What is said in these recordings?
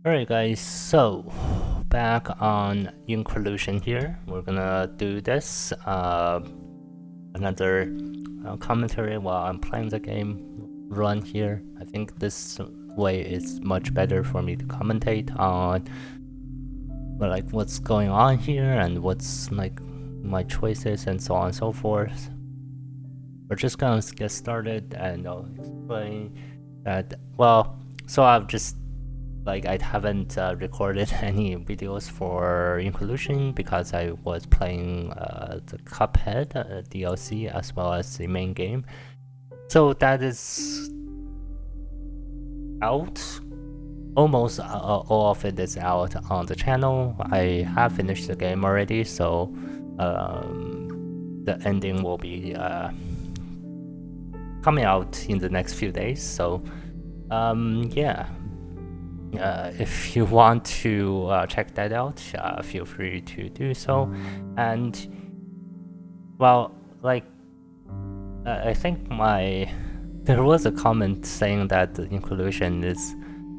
Alright guys, so back on Increlution here. We're gonna do this, another commentary while I'm playing the game run here. I think this way is much better for me to commentate on what's going on here and what's my choices and so on and so forth. We're just gonna get started and I'll explain that. Well, so I haven't recorded any videos for Inclusion because I was playing the Cuphead DLC as well as the main game. So that is out. Almost all of it is out on the channel. I have finished the game already, so the ending will be coming out in the next few days. So yeah. If you want to check that out, feel free to do so. And well, I think there was a comment saying that the Inclusion is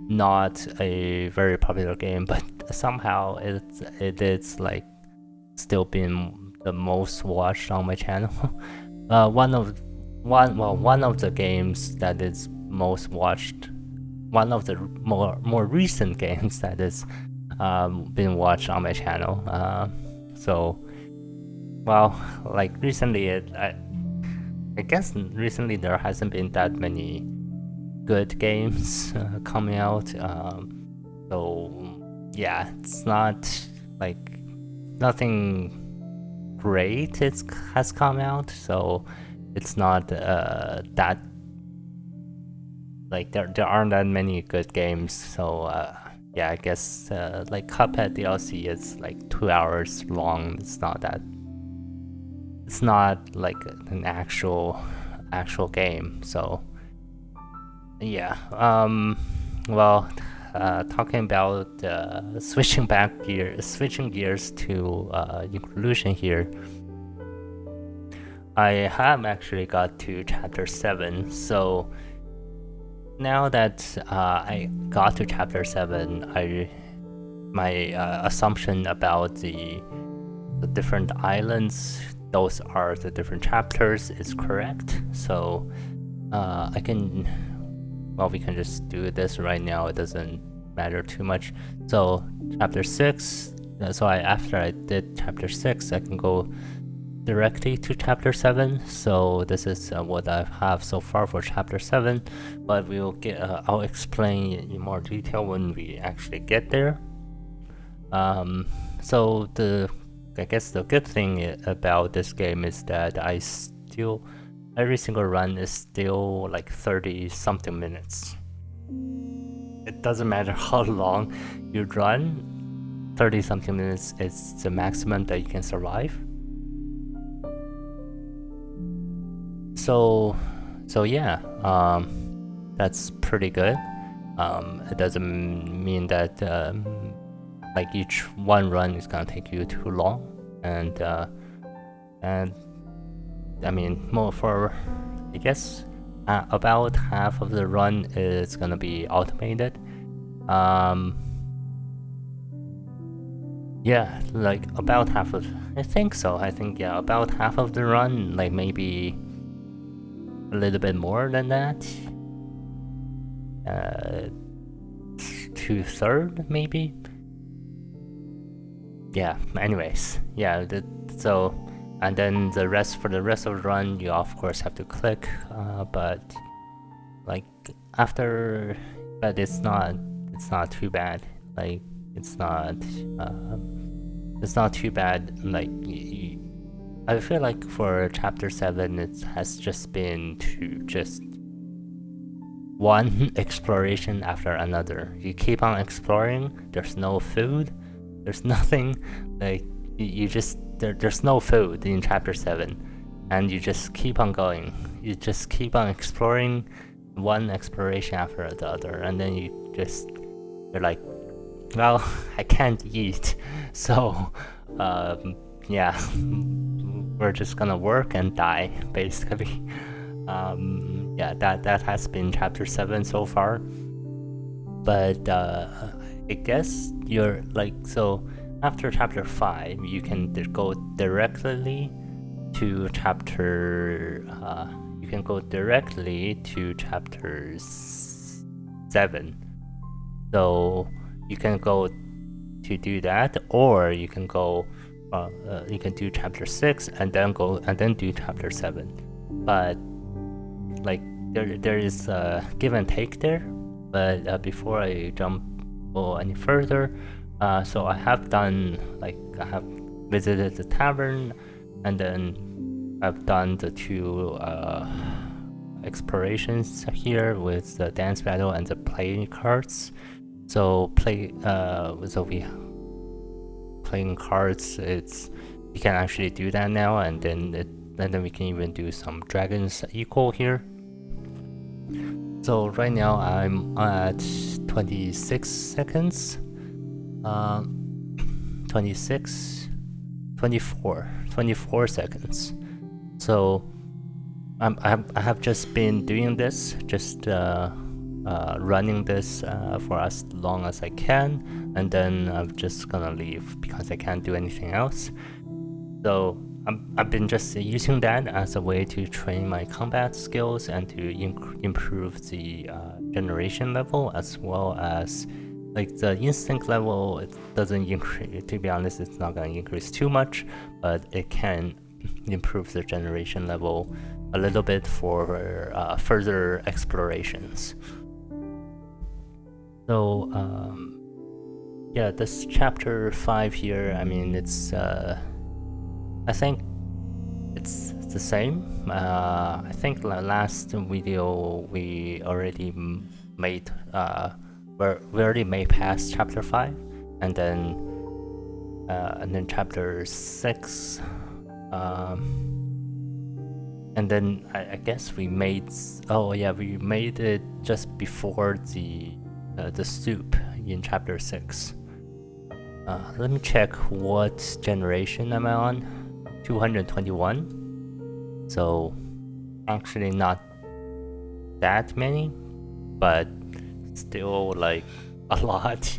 not a very popular game, but somehow it is still been the most watched on my channel. One of the games that is most watched. One of the more recent games that has been watched on my channel. Recently, I guess recently there hasn't been that many good games coming out. So yeah, it's not nothing great has come out. So it's not that. There aren't that many good games, so yeah, I guess Cuphead DLC is 2 hours long. It's not an actual game. So yeah, talking about switching gears to Inclusion here. I have actually got to chapter 7, so now that I got to chapter 7, my assumption about the different islands, those are the different chapters, is correct. So we can just do this right now. It doesn't matter too much. So chapter 6. After I did chapter 6, I can go directly to chapter 7. So this is what I have so far for chapter 7, but I'll explain in more detail when we actually get there. So I guess the good thing about this game is that every single run is still 30 something minutes. It doesn't matter how long you run, 30 something minutes is the maximum that you can survive. So yeah, that's pretty good. It doesn't mean that each one run is gonna take you too long, and I mean I guess about half of the run is gonna be automated. Yeah, about half of, I think yeah, about half of the run, maybe a little bit more than that. 2/3 maybe. Yeah. Anyways, yeah. And then for the rest of the run, you of course have to click. But it's not too bad. It's not too bad. I feel like for chapter 7, it has just been one exploration after another. You keep on exploring. There's no food. There's nothing. There's no food in chapter 7, and you just keep on going. You just keep on exploring, one exploration after the other, and then you're like, well, I can't eat, so yeah. We're just gonna work and die, basically. Yeah, that has been chapter 7 so far. But I guess you're like, so after chapter 5 you can go directly to chapter you can go directly to chapter 7. So you can go to do that, or you can go you can do chapter 6 and then do chapter 7. But like there is a give and take there. But before I go any further, so I have done, like, I have visited the tavern, and then I've done the 2 explorations here with the dance battle and the playing cards. So we playing cards, you can actually do that now, and then we can even do some dragons equal here. So right now I'm at 26 seconds. 24 seconds. So I have just been doing this, just running this for as long as I can, and then I'm just gonna leave because I can't do anything else. So I've been just using that as a way to train my combat skills and to improve the generation level, as well as like the instinct level. It doesn't increase, to be honest, it's not going to increase too much, but it can improve the generation level a little bit for further explorations. So yeah, this chapter 5 here, I mean, it's I think it's the same. I think the last video we already made we already made past chapter 5, and then chapter 6, and then I guess we made, we made it just before the soup in chapter 6. Let me check what generation am I on. 221. So actually not that many, but still like a lot.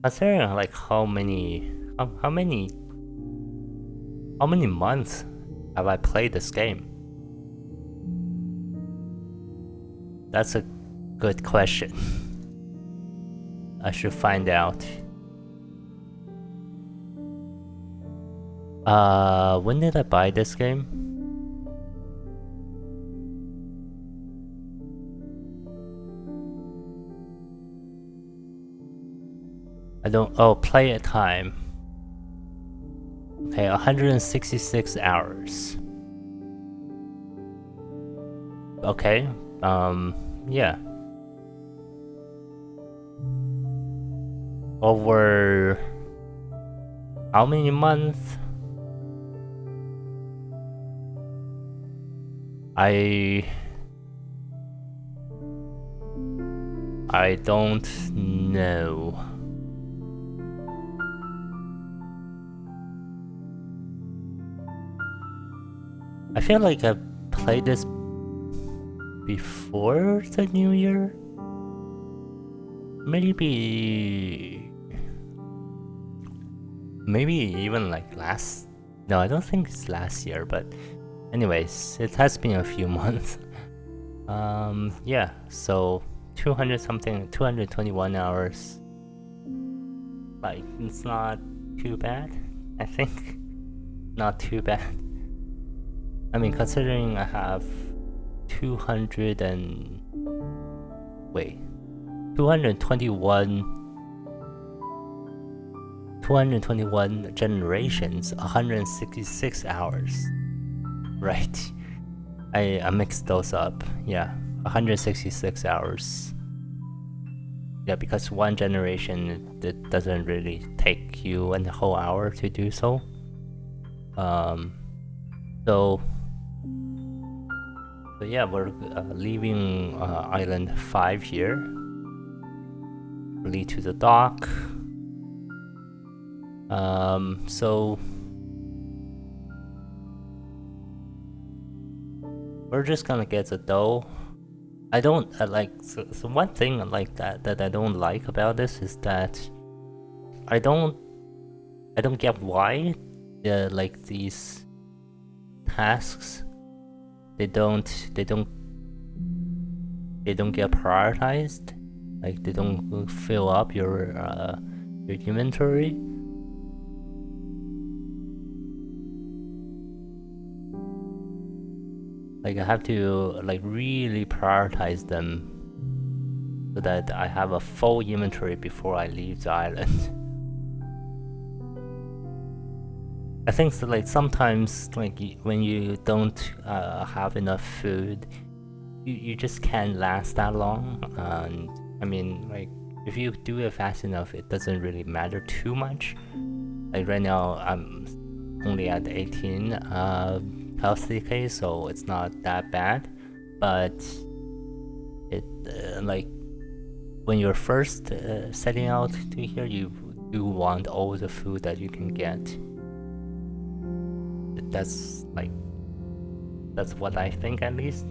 Considering like how many months have I played this game? That's a good question. I should find out. When did I buy this game? Play at time. Okay, 166 hours. Okay, yeah. Over how many months? I don't know. I feel like I've played this before the new year. Maybe even like last. No, I don't think it's last year, but anyways, it has been a few months. Yeah, so 221 hours. Like, it's not too bad, I think. Not too bad. I mean, considering I have 221 generations, 166 hours. Right. I mixed those up. Yeah, 166 hours. Yeah, because one generation, it doesn't really take you a whole hour to do so. So yeah, we're leaving island 5 here. Lead to the dock. So we're just gonna get the dough I don't like so one thing like that I don't like about this is that I don't get why like these tasks they don't get prioritized, like they don't fill up your inventory. Like I have to like really prioritize them so that I have a full inventory before I leave the island. I think so, like sometimes like when you don't have enough food, you just can't last that long. And I mean, like if you do it fast enough, it doesn't really matter too much. Like right now, I'm only at 18 health decay, so it's not that bad. But it like when you're first setting out to here, you do want all the food that you can get. That's what I think, at least.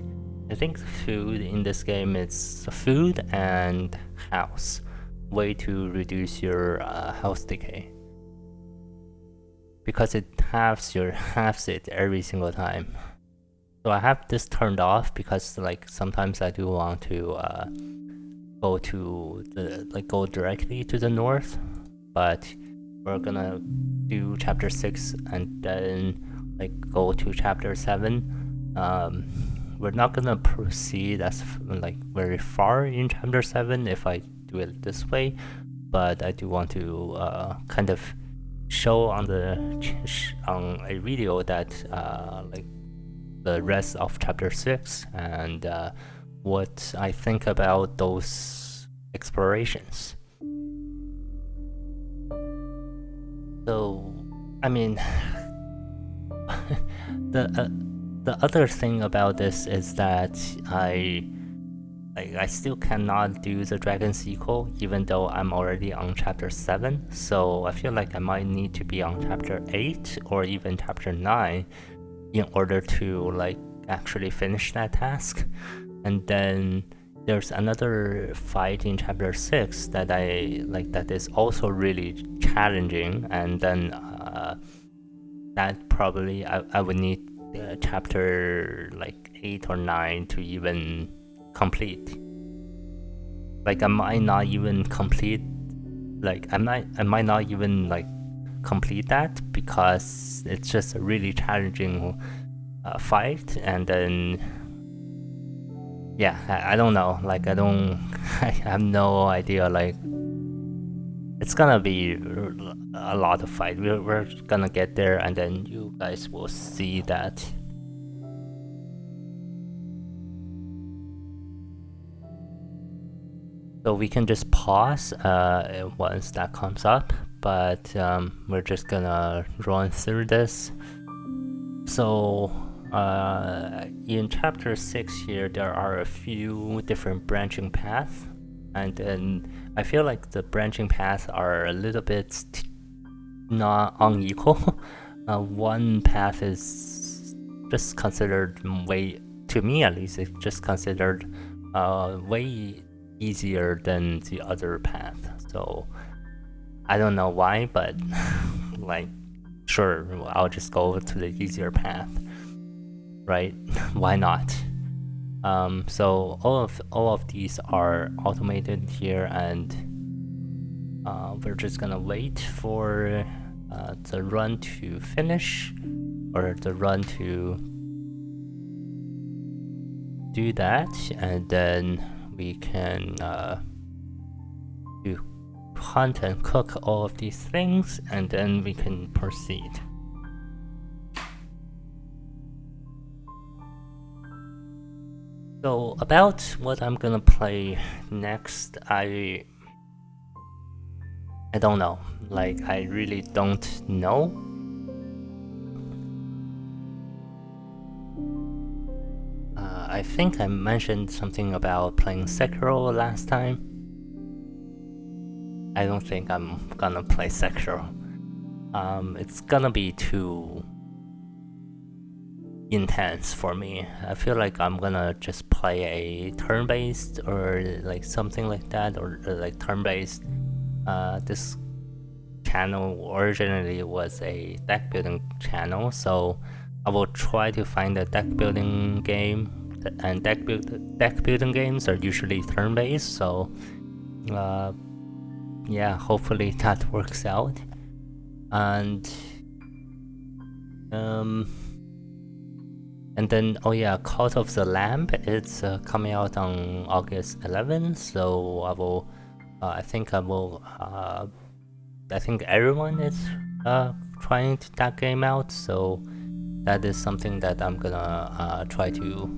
I think food in this game is food and house, way to reduce your health decay, because it halves it every single time. So I have this turned off because like sometimes I do want to go directly to the north, but we're gonna do chapter 6 and then like go to chapter 7. We're not gonna proceed as like very far in chapter 7 if I do it this way, but I do want to kind of show on a video that like the rest of chapter 6 and what I think about those explorations. So I mean the other thing about this is that I still cannot do the dragon sequel even though I'm already on chapter 7, so I feel like I might need to be on chapter 8 or even chapter 9 in order to like actually finish that task. And then there's another fight in chapter 6 that I like that is also really challenging, and then that probably I would need chapter like 8 or 9 to even complete. Like I might not even complete, like I might not even like complete that because it's just a really challenging fight. And then yeah, I don't know, like I have no idea, like it's gonna be a lot of fight. We're gonna get there and then you guys will see that. So we can just pause once that comes up, but we're just gonna run through this. So in chapter 6 here, there are a few different branching paths, and then I feel like the branching paths are a little bit not unequal. One path is just considered to me at least, it's just considered way easier than the other path. So I don't know why, but like sure, I'll just go to the easier path, right? Why not? So all of these are automated here, and we're just gonna wait for the run to finish, or the run to do that, and then we can do hunt and cook all of these things, and then we can proceed. So about what I'm gonna play next, I don't know. Like I really don't know. I think I mentioned something about playing Sekiro last time. I don't think I'm gonna play Sekiro. It's gonna be too intense for me. I feel like I'm gonna just play a turn-based or like something like that, or like turn-based. This channel originally was a deck building channel, so I will try to find a deck building game, and deck building games are usually turn-based, so yeah, hopefully that works out. And then, oh yeah, Cult of the Lamb, it's coming out on August 11th, so I think everyone is trying that game out, so that is something that I'm gonna try to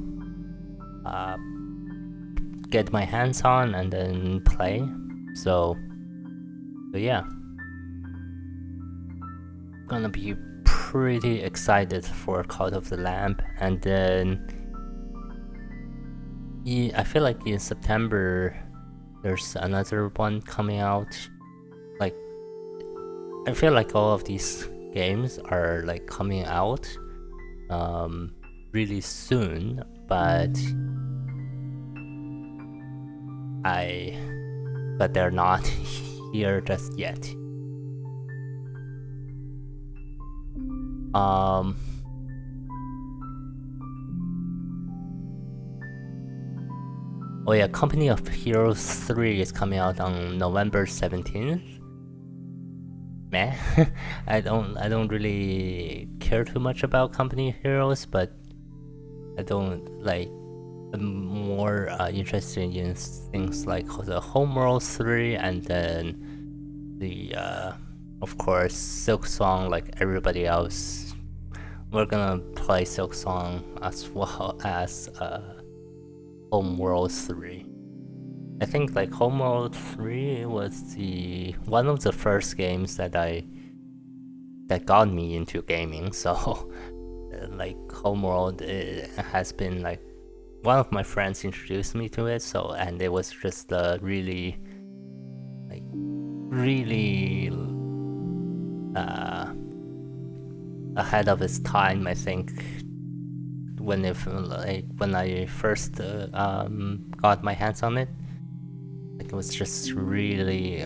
get my hands on and then play. So yeah, gonna be pretty excited for Cult of the Lamb. And then I feel like in September there's another one coming out. Like, I feel like all of these games are like coming out really soon, but they're not here just yet. Oh yeah, Company of Heroes 3 is coming out on November 17th. Meh. I don't really care too much about Company of Heroes, but I'm more interested in things like the Homeworld 3, and then the of course Silksong. Like everybody else, we're gonna play Silksong as well as Homeworld 3. I think like Homeworld 3 was one of the first games that got me into gaming. So like Homeworld, it has been like one of my friends introduced me to it. So, and it was just really ahead of its time, I think. When I first got my hands on it, like it was just really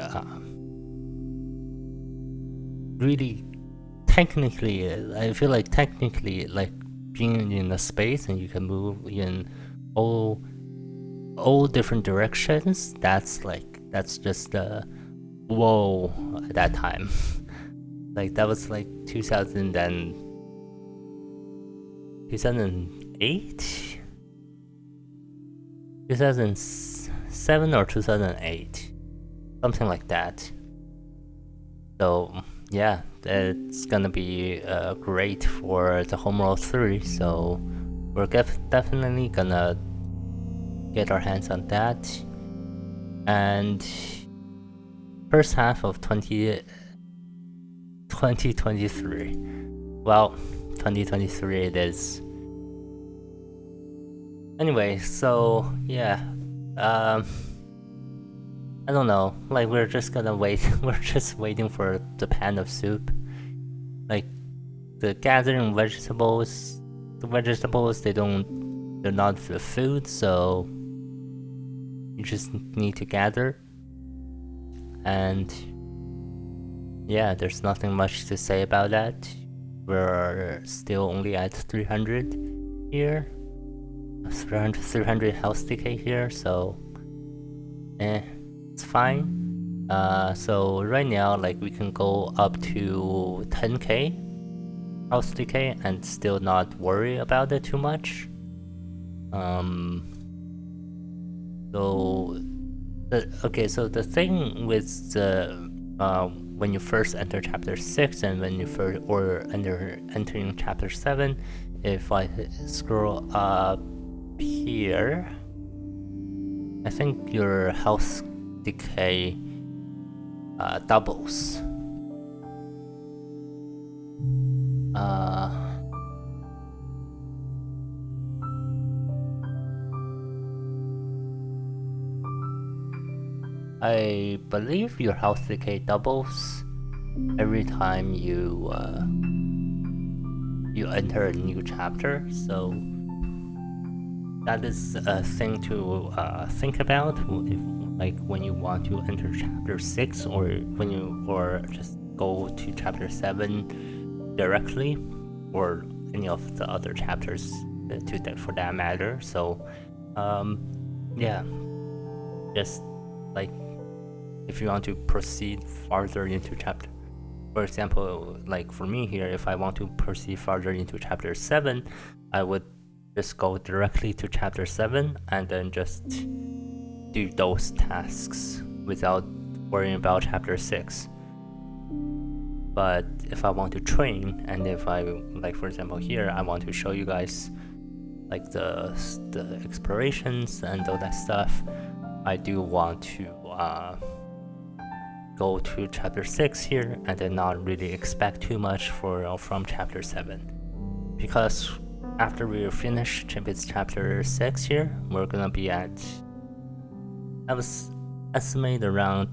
technically, I feel like technically, like being in a space and you can move in all different directions, that's just whoa at that time. Like that was like 2008 2007 or 2008, something like that. So yeah, it's gonna be great for the Homeworld 3, so we're definitely gonna get our hands on that. And first half of 2023, well, 2023 it is. Anyway, so yeah, I don't know, like we're just gonna wait. We're just waiting for the pan of soup. Like the gathering vegetables, they're not the food, so you just need to gather. And yeah, there's nothing much to say about that. We're still only at 300 here. 300 health decay here, so it's fine. So right now, like we can go up to 10k health decay and still not worry about it too much. So the thing with the when you first enter chapter 6 and when you entering chapter 7, if I scroll up here, I think your health decay doubles. I believe your health decay doubles every time you enter a new chapter, so that is a thing to think about if, like when you want to enter chapter 6 or just go to chapter 7 directly, or any of the other chapters for that matter. So yeah, just like if you want to proceed farther into chapter, for example, like for me here, if I want to proceed farther into chapter 7, I would just go directly to chapter 7 and then just do those tasks without worrying about chapter 6. But if I want to train, and if I, like for example here, I want to show you guys like the explorations and all that stuff, I do want to go to chapter 6 here and then not really expect too much from chapter 7, because after we finish chapter 6 here, we're gonna be at, I was estimate around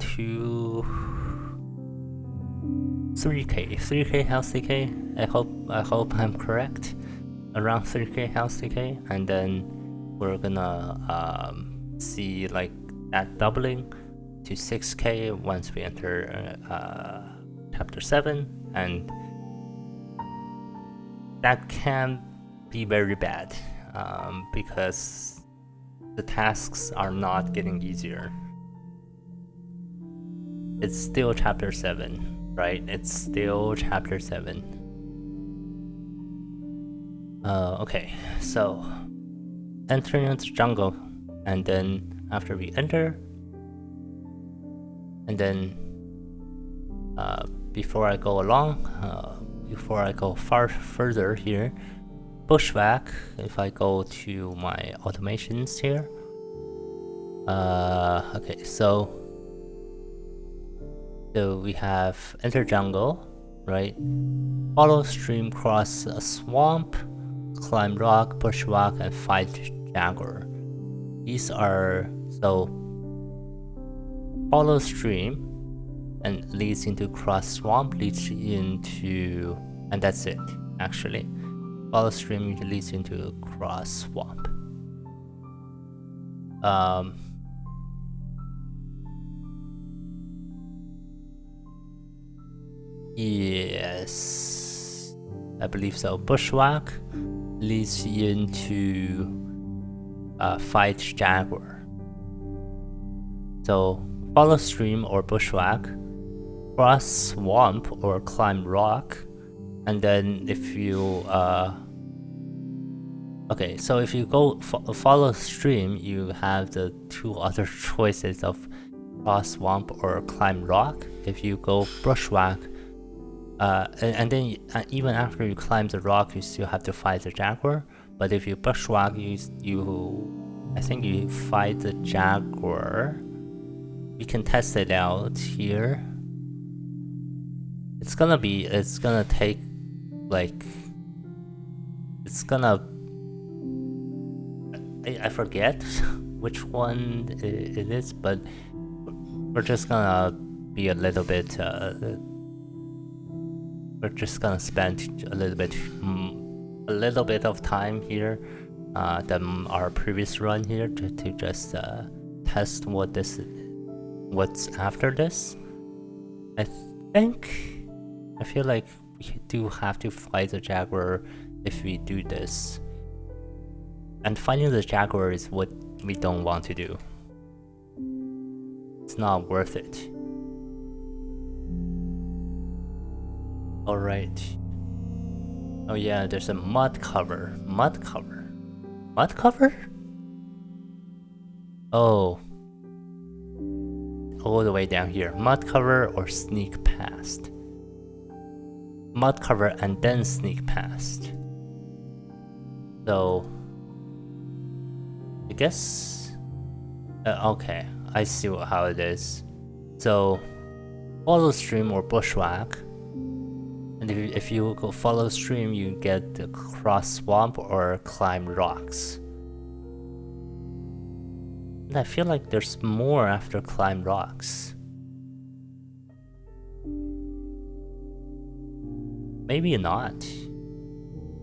3k health decay. I hope I'm correct, around 3k health decay, and then we're gonna see like that doubling to 6k once we enter chapter 7, and that can be very bad because the tasks are not getting easier. It's still chapter 7, right? It's still chapter 7. Okay, so entering into jungle, and then after we enter, and then before I go further here, bushwhack. If I go to my automations here, okay, so we have enter jungle, right? Follow stream, cross a swamp, climb rock, bushwhack, and fight jaguar. These are, so follow stream and leads into cross swamp, leads into, and that's it actually. Follow stream leads into cross swamp. Yes, I believe so. Bushwhack leads into fight jaguar. So follow stream or bushwhack, cross swamp or climb rock, and then if you okay, so if you go follow stream, you have the two other choices of cross swamp or climb rock. If you go bushwhack, and then even after you climb the rock, you still have to fight the jaguar. But if you bushwhack, I think you fight the jaguar. We can test it out here. It's gonna take like, I forget which one it is, but we're just gonna be a little bit we're just gonna spend a little bit of time here than our previous run here to just test what's after this. I feel like we do have to fight the jaguar if we do this, and finding the jaguar is what we don't want to do. It's not worth it. Alright. Oh yeah, there's a mud cover. Mud cover? Oh. All the way down here. Mud cover or sneak past. Mud cover and then sneak past. So I guess okay, I see how it is. So follow stream or bushwhack, and if you go follow stream, you get the cross swamp or climb rocks. And I feel like there's more after climb rocks. Maybe not.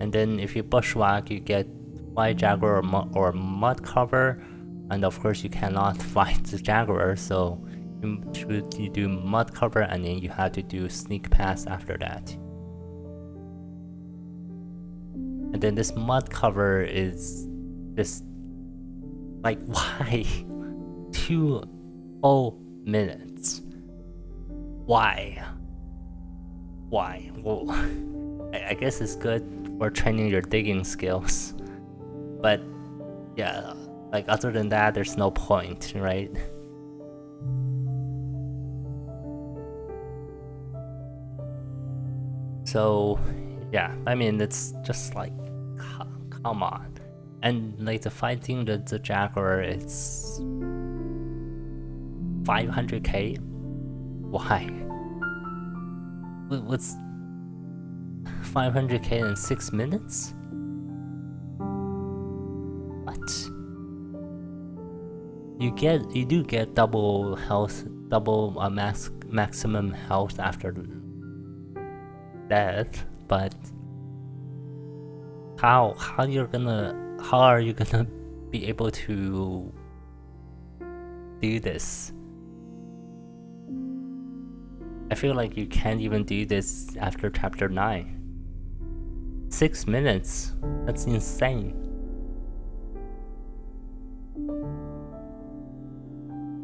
And then if you bushwhack, you get fight jaguar or mud cover, and of course you cannot fight the jaguar, so you do mud cover and then you have to do sneak pass after that. And then this mud cover is just like, why 2 whole minutes? Why? Well, I guess it's good for training your digging skills, but yeah, like other than that there's no point, right? So yeah, I mean, it's just like, come on. And like the fighting the jaguar, it's 500k. Why? What's 500k in 6 minutes? What? You do get double health, double maximum health after death, but how are you gonna be able to do this? I feel like you can't even do this after chapter 9. 6 minutes? That's insane.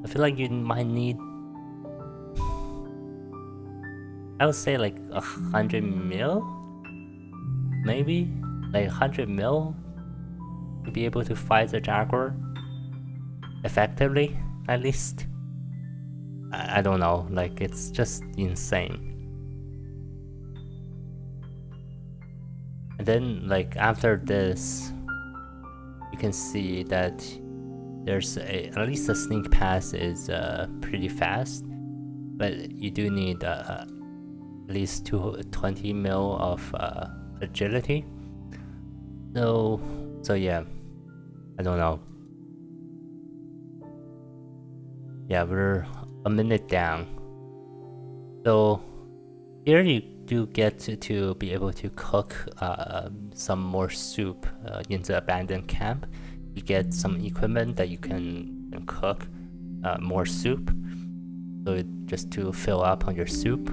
I feel like you might need, I would say like 100 mil? Maybe? Like 100 mil? To be able to fight the jaguar? Effectively, at least? I don't know, like it's just insane. And then like after this, you can see that there's at least the sneak pass is pretty fast, but you do need at least 20 mil of agility. So yeah, I don't know. Yeah, we're a minute down. So here you do get to be able to cook some more soup in the abandoned camp. You get some equipment that you can cook more soup, so just to fill up on your soup.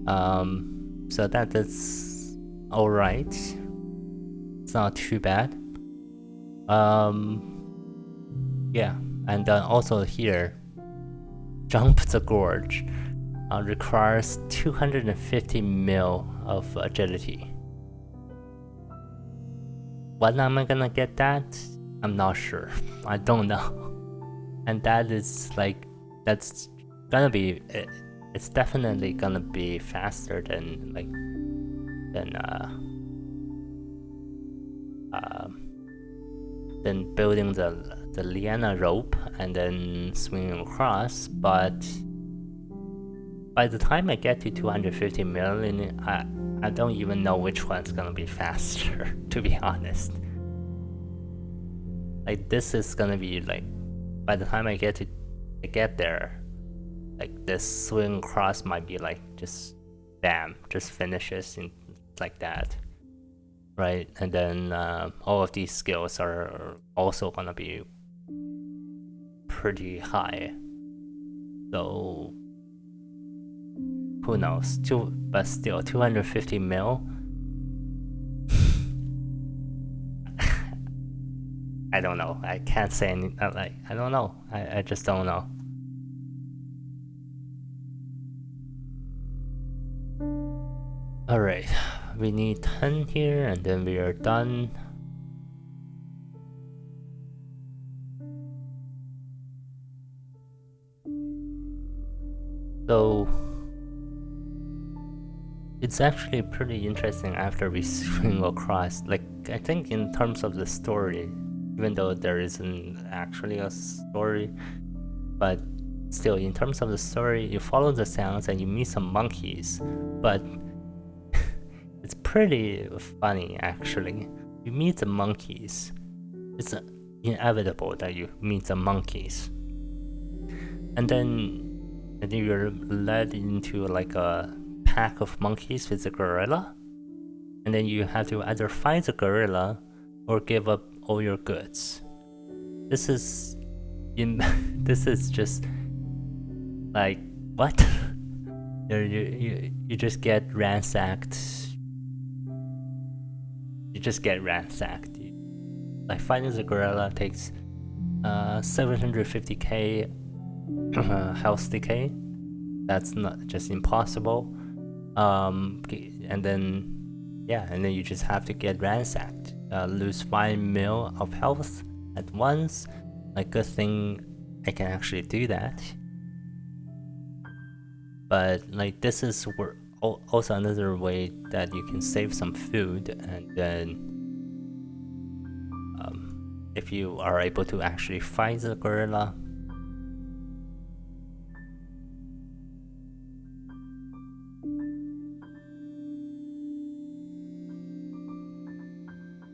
So that's all right. It's not too bad. Yeah, and then also here, jump the gorge requires 250 mil of agility. When am I gonna get that? I'm not sure. I don't know. And that is like, that's gonna be, it's definitely gonna be faster than like, than building the liana rope and then swinging across. But by the time I get to 250 million, I don't even know which one's gonna be faster, to be honest. Like this is gonna be like, by the time I get there, like this swing across might be like just bam, just finishes in like that, right? And then all of these skills are also gonna be pretty high. So who knows? But still 250 mil. I don't know. I can't say any. Like I don't know. I just don't know. All right, we need 10 here, and then we are done. So it's actually pretty interesting after we swing across. Like I think in terms of the story, even though there isn't actually a story, but still in terms of the story, you follow the sounds and you meet some monkeys, but it's pretty funny actually. You meet the monkeys. It's inevitable that you meet the monkeys. And then you're led into like a pack of monkeys with a gorilla. And then you have to either fight the gorilla or give up all your goods. This is this is just like what? you just get ransacked. You just get ransacked. Like finding the gorilla takes 750k health decay. That's not just impossible. And then you just have to get ransacked. Lose 5 mil of health at once. Like, good thing I can actually do that. But like, this is also another way that you can save some food, and then if you are able to actually fight the gorilla.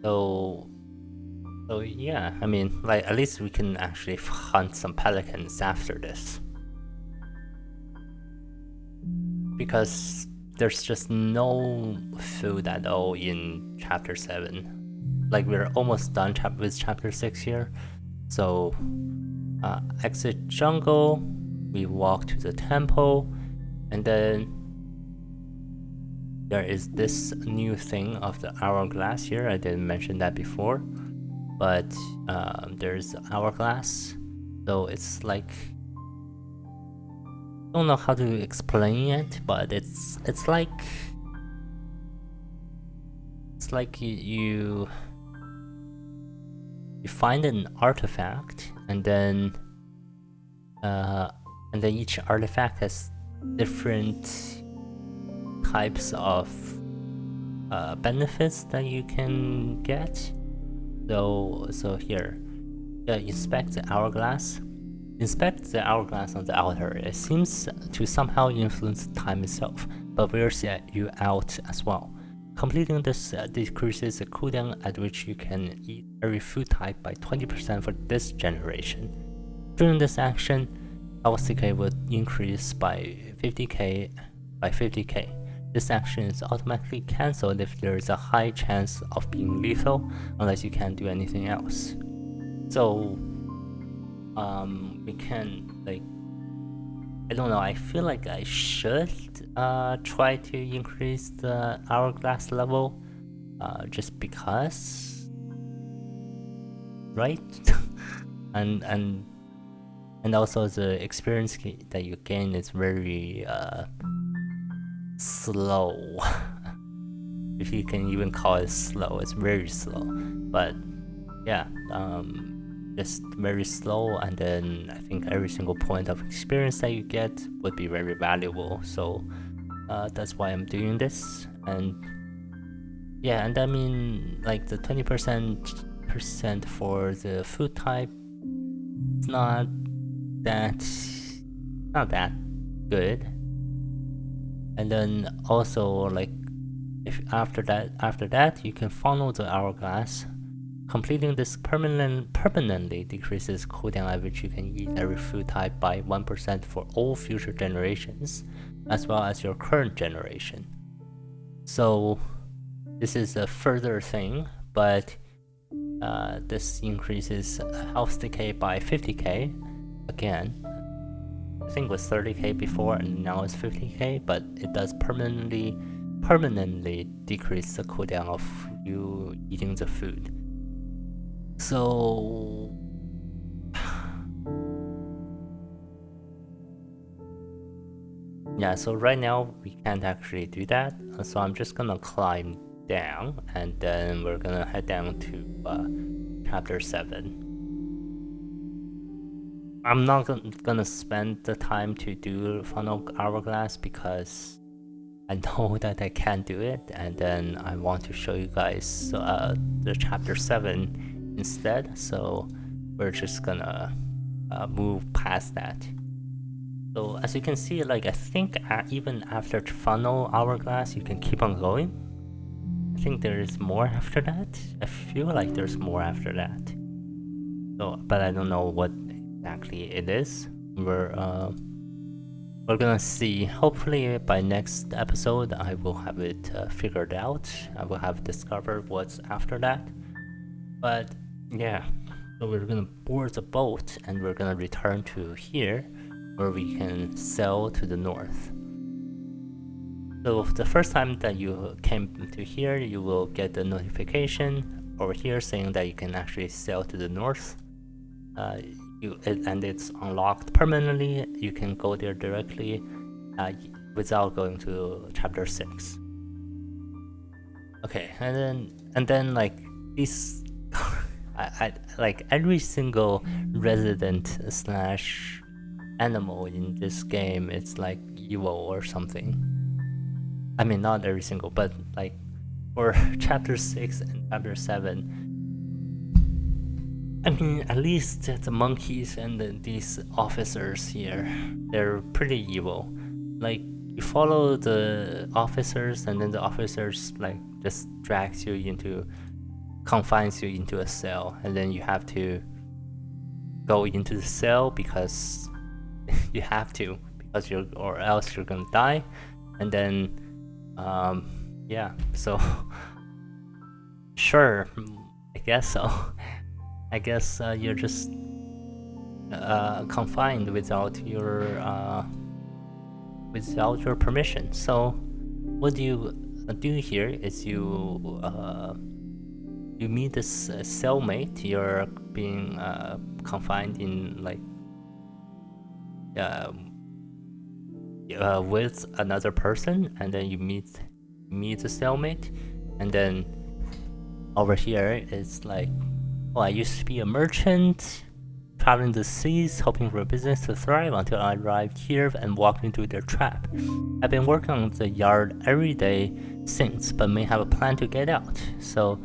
So yeah, I mean, like, at least we can actually hunt some pelicans after this. Because there's just no food at all in chapter 7. Like, we're almost done with chapter 6 here. So, exit jungle, we walk to the temple, and then there is this new thing of the hourglass here. I didn't mention that before, but there's hourglass. So it's like, I don't know how to explain it, but it's like you find an artifact, and then each artifact has different types of benefits that you can get. So here, inspect the hourglass. Inspect the hourglass on the outer. It seems to somehow influence time itself, but wears you out as well. Completing this decreases the cooldown at which you can eat every food type by 20% for this generation. During this action, health decay would increase by 50k. This action is automatically cancelled if there is a high chance of being lethal, unless you can't do anything else. So, we can, like, I don't know, I feel like I should try to increase the hourglass level, just because, right? and also the experience that you gain is very slow. If you can even call it slow, it's very slow. But yeah, just very slow, and then I think every single point of experience that you get would be very valuable. So that's why I'm doing this. And yeah, and I mean, like, the 20% for the food type, it's not that good. And then also, like, if after that you can funnel the hourglass. Completing this permanently decreases cooldown at which you can eat every food type by 1% for all future generations, as well as your current generation. So this is a further thing, but this increases health decay by 50k. Again, I think it was 30k before, and now it's 50k, but it does permanently decrease the cooldown of you eating the food. So yeah, so right now we can't actually do that, so I'm just gonna climb down, and then we're gonna head down to chapter 7. I'm not gonna spend the time to do funnel hourglass because I know that I can't do it, and then I want to show you guys the chapter 7 instead, so we're just gonna move past that. So as you can see, like, I think even after funnel hourglass you can keep on going. I think there is more after that. I feel like there's more after that. So, but I don't know what exactly it is. We're gonna see. Hopefully by next episode I will have it figured out. I will have discovered what's after that. But yeah, so we're gonna board the boat and we're gonna return to here where we can sail to the north. So the first time that you came to here, you will get the notification over here saying that you can actually sail to the north. And it's unlocked permanently. You can go there directly without going to chapter 6. Okay, and then like these, I like every single resident slash animal in this game, it's like evil or something. I mean, not every single, but like for chapter 6 and chapter 7, I mean, at least the monkeys and these officers here, they're pretty evil. Like, you follow the officers, and then the officers like just confines you into a cell, and then you have to go into the cell because you have to, or else you're gonna die. And then, yeah, so sure, I guess so. I guess you're just confined without your permission. So what you do here is you meet this cellmate. You're being confined in like with another person, and then you meet the cellmate, and then over here it's like, oh, I used to be a merchant, traveling the seas, hoping for a business to thrive until I arrived here and walked into their trap. I've been working on the yard every day since, but may have a plan to get out. So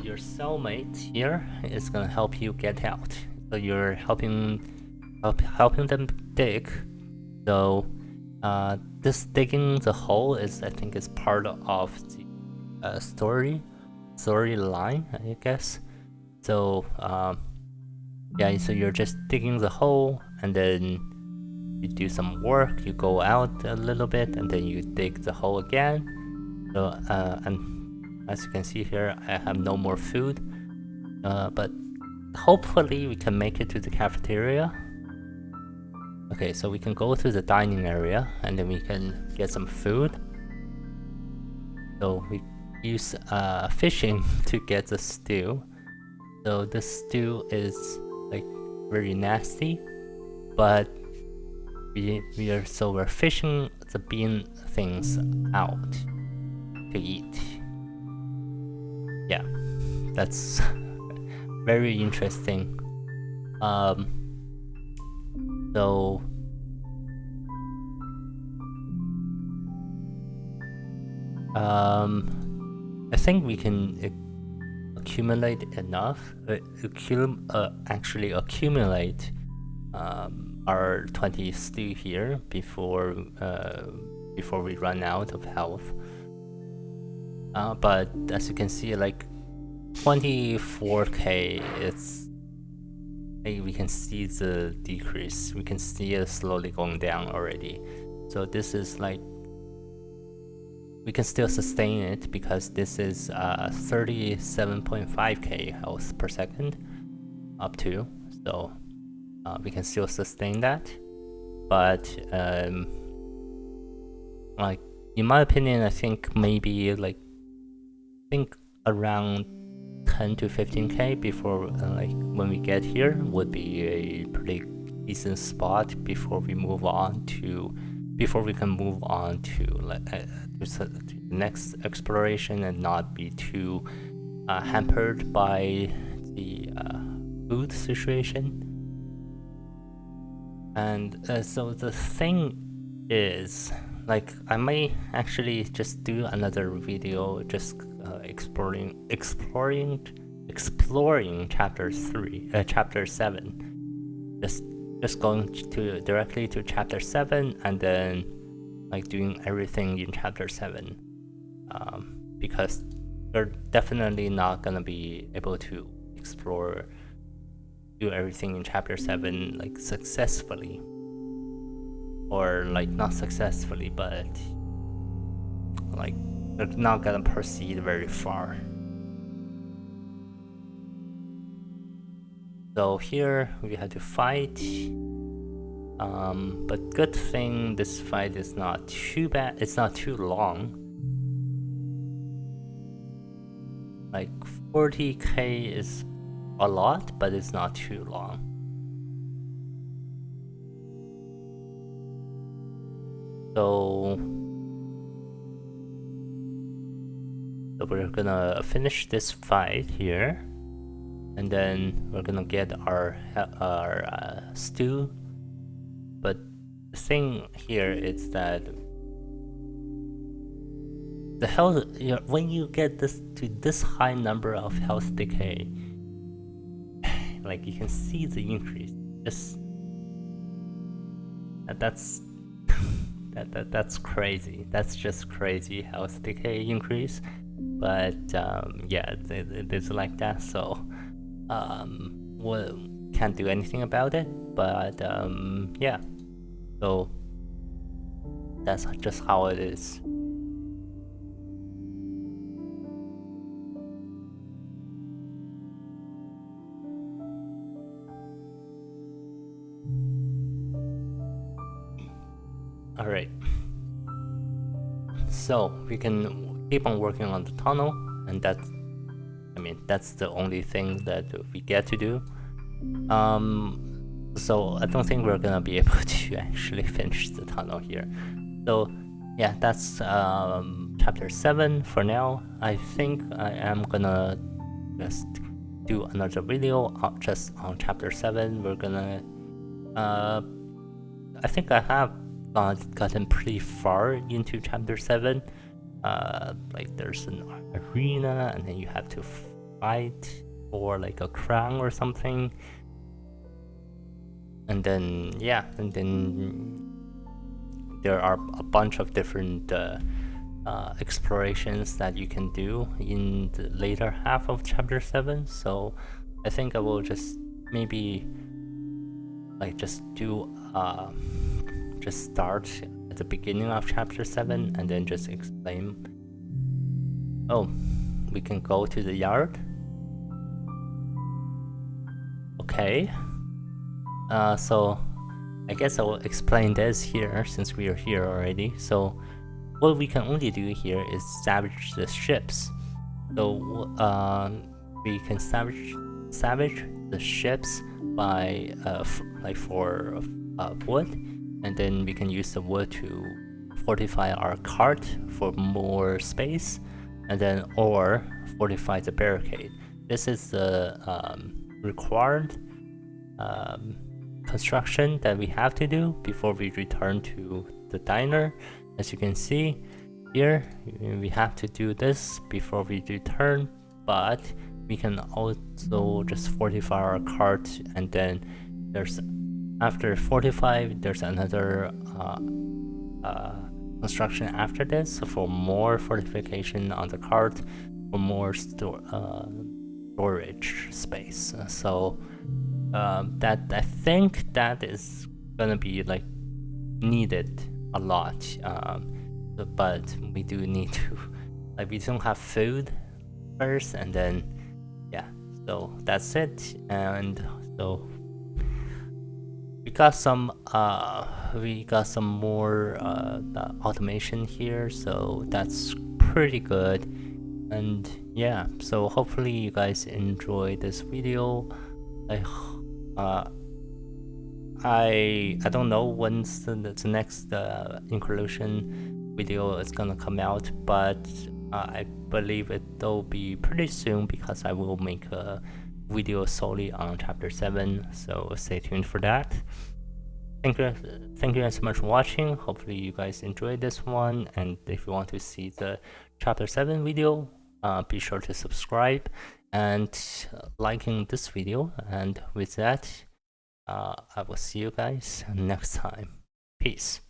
your cellmate here is gonna help you get out. So you're helping them dig. So this digging the hole is, I think, is part of the storyline, I guess. So yeah, so you're just digging the hole, and then you do some work, you go out a little bit, and then you dig the hole again. So and as you can see here, I have no more food, but hopefully we can make it to the cafeteria. Okay, so we can go to the dining area, and then we can get some food. So we use fishing to get the stew. So this stew is like very nasty, but we're fishing the bean things out to eat. Yeah, that's very interesting. So I think we can accumulate enough, actually accumulate our 20 stew here before we run out of health. But as you can see, like 24k, it's like we can see the decrease. We can see it slowly going down already. So this is like, we can still sustain it because this is 37.5k health per second up to, so we can still sustain that. But like in my opinion, I think maybe around 10 to 15k before like when we get here would be a pretty decent spot before we can move on to the next exploration and not be too hampered by the food situation. And so the thing is, like, I may actually just do another video just exploring chapter 7, just going directly to chapter 7 and then like doing everything in chapter 7, because you're definitely not gonna be able to do everything in chapter 7 like successfully, or like not successfully, but like they're not gonna proceed very far. So here we had to fight. But good thing this fight is not too bad. It's not too long. Like 40k is a lot, but it's not too long. So we're gonna finish this fight here, and then we're gonna get our stew. But the thing here is that the health, when you get this to this high number of health decay, like you can see the increase. Just that's that's crazy. That's just crazy health decay increase. But yeah, it's like that. So we can't do anything about it. But yeah, so that's just how it is. All right, so we can keep on working on the tunnel, and that's, I mean, that's the only thing that we get to do. So I don't think we're gonna be able to actually finish the tunnel here. So yeah, that's chapter 7 for now. I think I am gonna just do another video just on chapter 7. We're gonna I think I have gotten pretty far into chapter 7. Like there's an arena, and then you have to fight for like a crown or something. And then yeah, and then there are a bunch of different explorations that you can do in the later half of chapter 7. So I think I will just maybe like just do just start at the beginning of chapter 7 and then just explain. Oh, we can go to the yard. Okay. So I guess I will explain this here since we are here already. So what we can only do here is salvage the ships. So we can salvage the ships by like for wood, and then we can use the wood to fortify our cart for more space, and then or fortify the barricade. This is the required construction that we have to do before we return to the diner. As you can see here, we have to do this before we return, but we can also just fortify our cart, and then there's after 45 there's another construction after this for more fortification on the cart, for more storage space. So that I think that is gonna be like needed a lot, but we do need to, like, we don't have food first, and then yeah, so that's it. And so we got some more automation here, so that's pretty good. And yeah, so hopefully you guys enjoy this video. I don't know when's the next Increlution video is gonna come out, but I believe it'll be pretty soon, because I will make a video solely on chapter 7, so stay tuned for that. Thank you guys so much for watching. Hopefully you guys enjoyed this one, and if you want to see the chapter 7 video, be sure to subscribe and liking this video. And with that, I will see you guys next time. Peace.